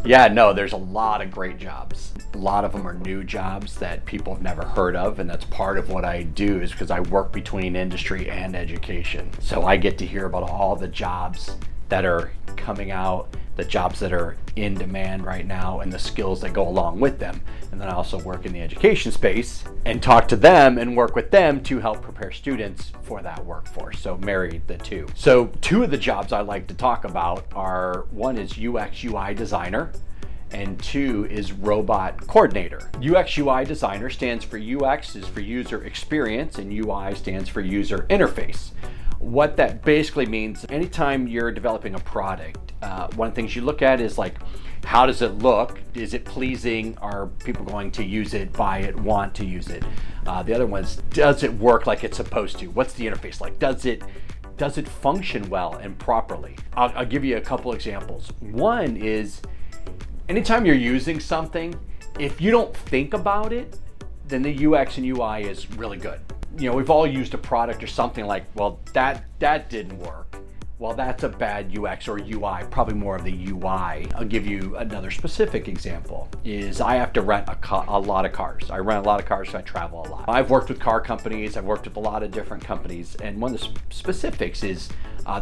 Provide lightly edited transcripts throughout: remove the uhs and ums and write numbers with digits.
Yeah, no, there's a lot of great jobs. A lot of them are new jobs that people have never heard of, and that's part of what I do is because I work between industry and education. So I get to hear about all the jobs that are coming out, the jobs that are in demand right now, and the skills that go along with them. And then I also work in the education space and talk to them and work with them to help prepare students for that workforce. So marry the two. So two of the jobs I like to talk about are, one is UX UI designer, and two is robot coordinator. UX UI designer stands for UX is for user experience, and UI stands for user interface. What that basically means, anytime you're developing a product, one of the things you look at is like, how does it look? Is it pleasing? Are people going to use it, buy it, want to use it? The other one is, does it work like it's supposed to? What's the interface like? Does it function well and properly? I'll give you a couple examples. One is, anytime you're using something, if you don't think about it, then the UX and UI is really good. You know, we've all used a product or something like, well, that didn't work. Well, that's a bad UX or UI, probably more of the UI. I'll give you another specific example is I have to rent a lot of cars. I rent a lot of cars, so I travel a lot. I've worked with car companies, I've worked with a lot of different companies, and one of the specifics is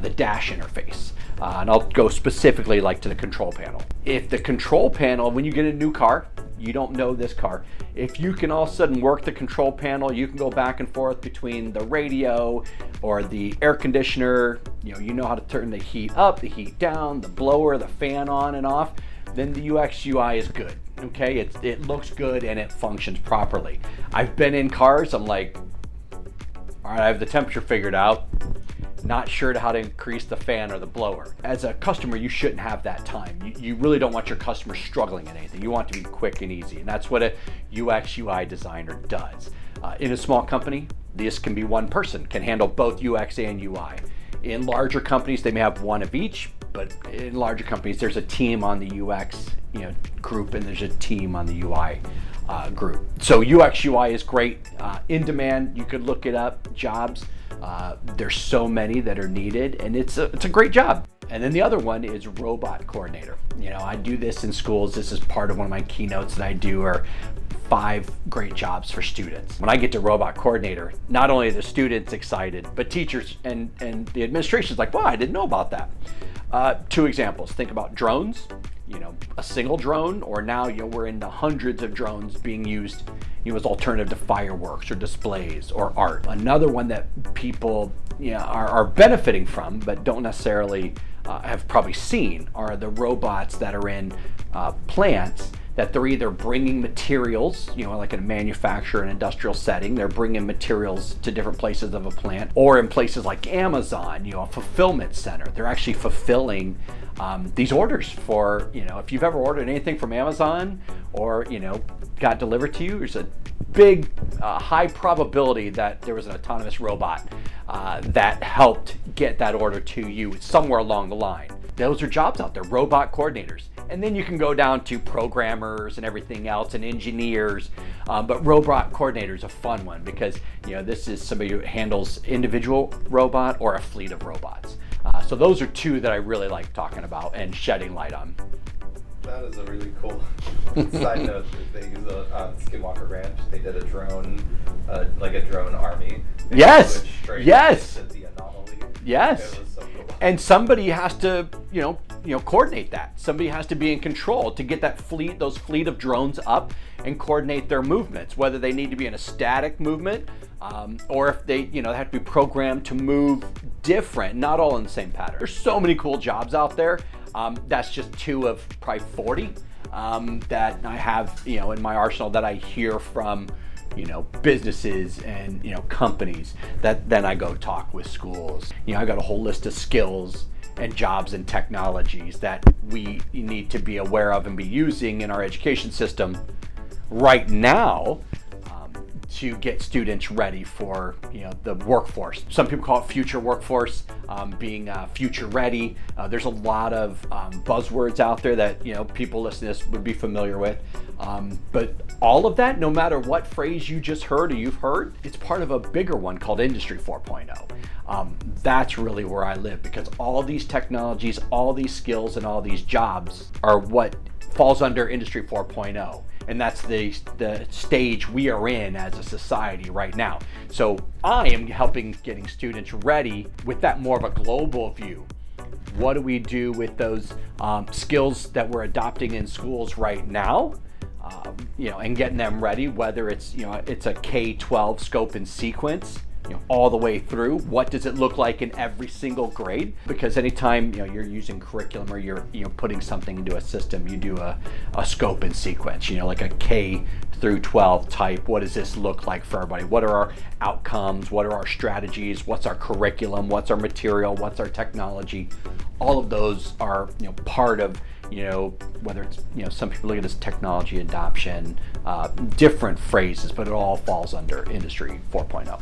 the dash interface. And I'll go specifically like to the control panel. If the control panel, when you get a new car, you don't know this car, if you can all of a sudden work the control panel, you can go back and forth between the radio or the air conditioner, you know how to turn the heat up, the heat down, the blower, the fan on and off, then the UX UI is good. Okay, it looks good and it functions properly. I've been in cars, I'm like, all right, I have the temperature figured out, not sure how to increase the fan or the blower. As a customer, you shouldn't have that time. You really don't want your customer struggling at anything. You want it to be quick and easy, and that's what a UX UI designer does. In a small company, this can be one person, can handle both UX and UI. In larger companies, they may have one of each, but in larger companies, there's a team on the UX group and there's a team on the UI group. So UX UI is great, in demand. You could look it up, jobs. There's so many that are needed, and it's a great job. And then the other one is robot coordinator. I do this in schools. This is part of one of my keynotes that I do, are 5 great jobs for students. When I get to robot coordinator, not only are the students excited, but teachers and the administration's like, wow, I didn't know about that. 2 examples. Think about drones. A single drone, or now we're into hundreds of drones being used as alternative to fireworks or displays or art. Another one that people are benefiting from but don't necessarily have probably seen are the robots that are in plants, that they're either bringing materials, like in a manufacturer and industrial setting, they're bringing materials to different places of a plant, or in places like Amazon, a fulfillment center, they're actually fulfilling these orders for, if you've ever ordered anything from Amazon or, got delivered to you, there's a big, high probability that there was an autonomous robot that helped get that order to you somewhere along the line. Those are jobs out there, robot coordinators. And then you can go down to programmers and everything else and engineers, but robot coordinator is a fun one because this is somebody who handles individual robot or a fleet of robots. So those are 2 that I really like talking about and shedding light on. That is a really cool side note. They use Skinwalker Ranch. They did a drone, like a drone army. Yes. Yes. The anomaly. Yes. It was so cool. And somebody has to, coordinate that. Somebody has to be in control to get those fleet of drones up and coordinate their movements, whether they need to be in a static movement or if they, they have to be programmed to move different, not all in the same pattern. There's so many cool jobs out there. That's just 2 of probably 40 that I have, in my arsenal that I hear from, businesses and, companies that then I go talk with schools. I got a whole list of skills and jobs and technologies that we need to be aware of and be using in our education system right now to get students ready for the workforce. Some people call it future workforce, being future ready. There's a lot of buzzwords out there that people listening to this would be familiar with. But all of that, no matter what phrase you just heard or you've heard, it's part of a bigger one called Industry 4.0. That's really where I live, because all these technologies, all these skills, and all these jobs are what falls under Industry 4.0. And that's the stage we are in as a society right now. So I am helping getting students ready with that more of a global view. What do we do with those skills that we're adopting in schools right now? And getting them ready, whether it's it's a K-12 scope and sequence, all the way through. What does it look like in every single grade? Because anytime you're using curriculum or you're putting something into a system, you do a scope and sequence. Like a K through 12 type. What does this look like for everybody? What are our outcomes? What are our strategies? What's our curriculum? What's our material? What's our technology? All of those are part of whether it's some people look at it as technology adoption, different phrases, but it all falls under Industry 4.0.